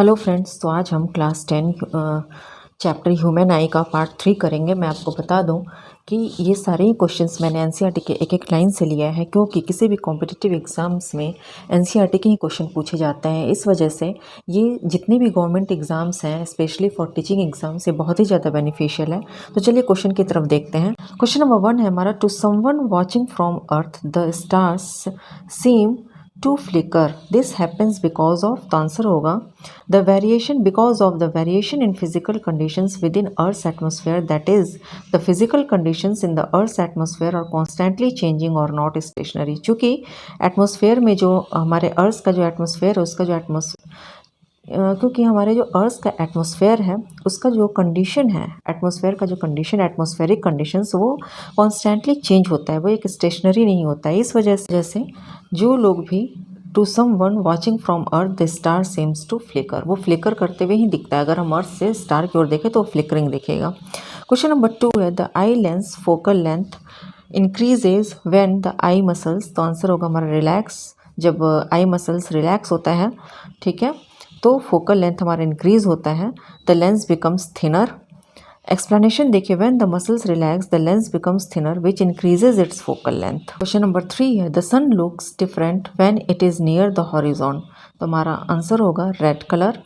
Hello friends, तो आज हम क्लास 10 चैप्टर ह्यूमन आई का पार्ट 3 करेंगे। मैं आपको बता दूं कि ये सारे ही क्वेश्चंस मैंने एनसीईआरटी के एक एक लाइन से लिया है, क्योंकि किसी भी कॉम्पिटिटिव एग्ज़ाम्स में एनसीईआरटी के ही क्वेश्चन पूछे जाते हैं। इस वजह से ये जितने भी गवर्नमेंट एग्ज़ाम्स हैं, स्पेशली फॉर टीचिंग एग्ज़ाम्स, ये बहुत ही ज़्यादा बेनिफिशियल है। तो चलिए क्वेश्चन की तरफ देखते हैं। क्वेश्चन नंबर 1 है हमारा, to someone watching from earth the stars seem to flicker, this happens because of. तो आंसर होगा the variation, because of the variation in physical conditions within earth atmosphere, that is the physical conditions in the earth atmosphere are constantly changing और not stationary. चूँकि atmosphere में जो हमारे अर्थ का जो atmosphere है, उसका जो क्योंकि हमारे जो अर्थ का एटमॉस्फेयर है, उसका जो कंडीशन है, एटमॉस्फेयर का जो कंडीशन, एटमॉस्फेरिक कंडीशंस, वो कॉन्स्टेंटली चेंज होता है, वो एक स्टेशनरी नहीं होता है। इस वजह से जैसे जो लोग भी to someone watching from earth the star seems to flicker, वो फ्लिकर करते हुए ही दिखता है। अगर हम अर्थ से स्टार की ओर देखें तो फ्लिकरिंग दिखेगा। क्वेश्चन नंबर 2 है the eye lens focal length increases when the eye muscles. तो आंसर होगा हमारा रिलैक्स, जब आई मसल्स रिलैक्स होता है, ठीक है, तो फोकल लेंथ हमारा इंक्रीज होता है, the lens becomes thinner. Explanation देखिए, when the muscles relax the lens becomes thinner which increases its focal length. Question number 3 है the sun looks different when it is near the horizon. तो हमारा answer होगा red colour.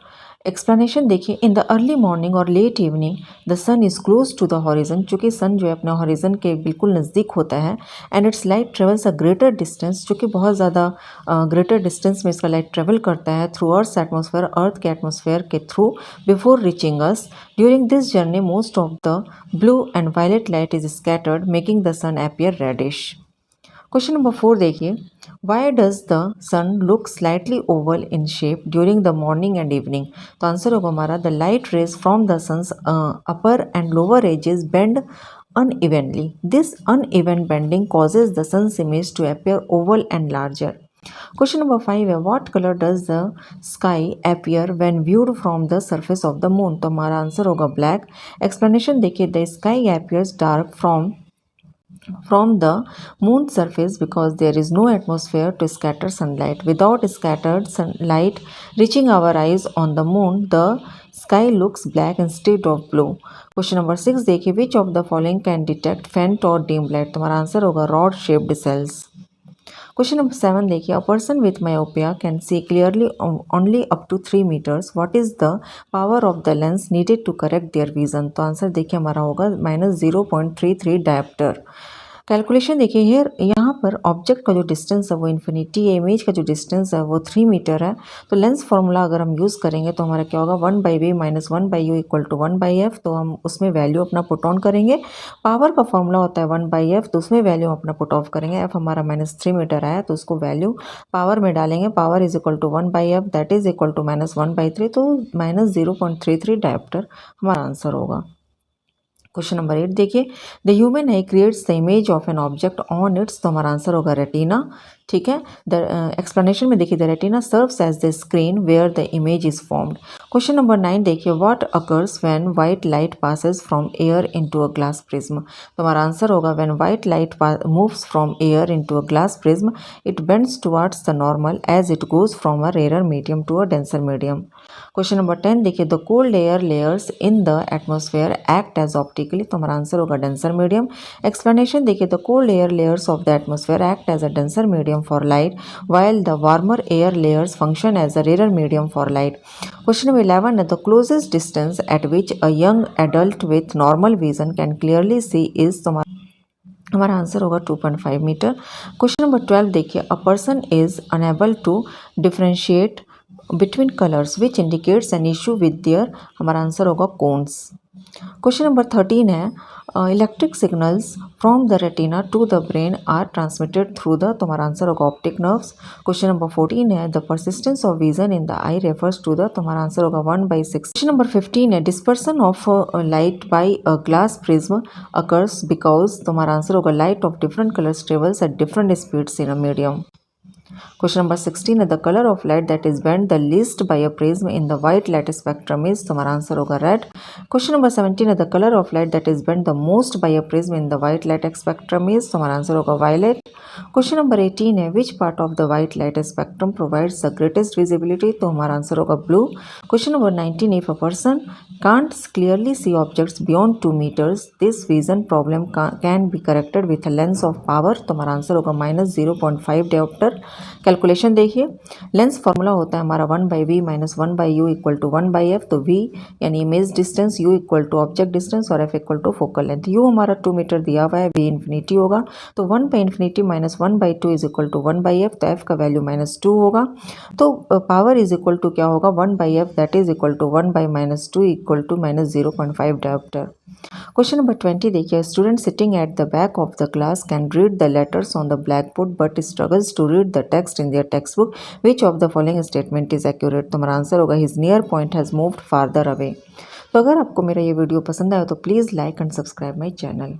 Explanation देखिए, in the early morning और late evening the sun is close to the horizon, चूँकि sun जो है अपने हॉरिजन के बिल्कुल नज़दीक होता है, and its light travels a greater distance, चूँकि बहुत ज़्यादा ग्रेटर डिस्टेंस में इसका लाइट ट्रेवल करता है थ्रू अर्थ एटमोसफेयर, अर्थ के एटमोसफेयर के through, before reaching us. During this journey most of the blue and violet light is scattered making the sun appear reddish. Question number 4 देखिए, why does the sun look slightly oval in shape during the morning and evening. तो answer होगा हमारा the light rays from the sun's upper and lower edges bend unevenly. This uneven bending causes the sun's image to appear oval and larger. Question number 5 है, what color does the sky appear when viewed from the surface of the moon। तो हमारा answer होगा black. Explanation देखिए, the sky appears dark from the moon's surface because there is no atmosphere to scatter sunlight. Without scattered sunlight reaching our eyes on the moon, the sky looks black instead of blue. Question number 6 देखिए, which of the following can detect faint or dim light। तुम्हारा answer होगा rod shaped cells। Question number 7 देखिए, a person with myopia can see clearly only up to 3 meters. What is the power of the lens needed to correct their vision। तो answer देखिए हमारा होगा -0.33 dioptre. Calculation देखिए, hair यहाँ पर object का जो डिस्टेंस है वो इन्फिनिटी है, इमेज का जो डिस्टेंस है वो 3 मीटर है। तो लेंस फार्मूला अगर हम यूज़ करेंगे तो हमारा क्या होगा, 1/v minus 1/u equal to 1/f। तो हम उसमें वैल्यू अपना पुट ऑन करेंगे। पावर का फॉर्मूला होता है 1/f, तो उसमें वैल्यू अपना पुट ऑफ करेंगे। f हमारा -3 मीटर आया, तो उसको वैल्यू पावर में डालेंगे। Power is equal to 1/f, that is equal to -1/3, तो -0.33 डायप्टर हमारा आंसर होगा। क्वेश्चन नंबर 8 देखिए, the human I creates the image of an object on it's. तो हमारा आंसर होगा रेटिना, ठीक है। द एक्सप्लेनेशन में देखिए, the retina serves as the screen where the image is formed. Question number 9 देखिए, what occurs when white light passes from air into a glass prism. तो हमारा आंसर होगा when white light moves from air into a glass prism it bends towards the normal as it goes from a rare medium to a denser medium. Question number 10 देखिए, the cold air layers in the atmosphere act as optically. तो हमारा answer होगा denser medium. Explanation देखिए, the cold air layers of the atmosphere act as a denser medium for light while the warmer air layers function as a rarer medium for light. Question number 11 है, the closest distance at which a young adult with normal vision can clearly see is। तो हमारा answer होगा 2.5 metre. Question number 12 देखिए, a person is unable to differentiate between colours which indicates an issue with their. हमारा answer होगा cones. Question number 13 है, electric signals from the retina to the brain are transmitted through the. तो हमारा answer होगा optic nerves. Question number 14 है, the persistence of vision in the eye refers to the. तो हमारा answer होगा 1/6। Question number 15 है, dispersion of light by a glass prism occurs because. तो हमारा आंसर होगा light of different colours travels at different speeds in a medium. Question number 16 है the colour of light that is bent the least by a prism in the white light spectrum is, तो हमारा answer होगा red. Question number 17 है the colour of light that is bent the most by a prism in the white light spectrum is, तो हमारा answer होगा violet. Question number 18 है which part of the white light spectrum provides the greatest visibility, तो हमारा answer होगा blue. Question number 19 if a person can't clearly see objects beyond 2 meters, this vision problem can be corrected with a lens of power, तो हमारा answer होगा -0.5 dioptre. Calculation देखिए, lens formula होता है हमारा 1/v minus 1/u equal to 1/f, तो v यानी image distance, u equal to object distance और f equal to focal length. u हमारा 2 मीटर दिया हुआ है, v इन्फिनिटी होगा, तो 1/इन्फिनिटी minus 1/2 is equal to 1/f, तो f का वैल्यू -2 होगा। तो पावर इज इक्वल टू क्या होगा 1/f, that is equal to 1/-2 equal to -0.5 dioptre. Question number 20 देखिए, student sitting at the back of the class can read the letters on the blackboard but struggles to read the text in their textbook, which of the following statement is accurate, तो हमारा answer होगा his near point has moved farther away. तो अगर आपको मेरा ये video पसंद आया तो please like and subscribe my channel.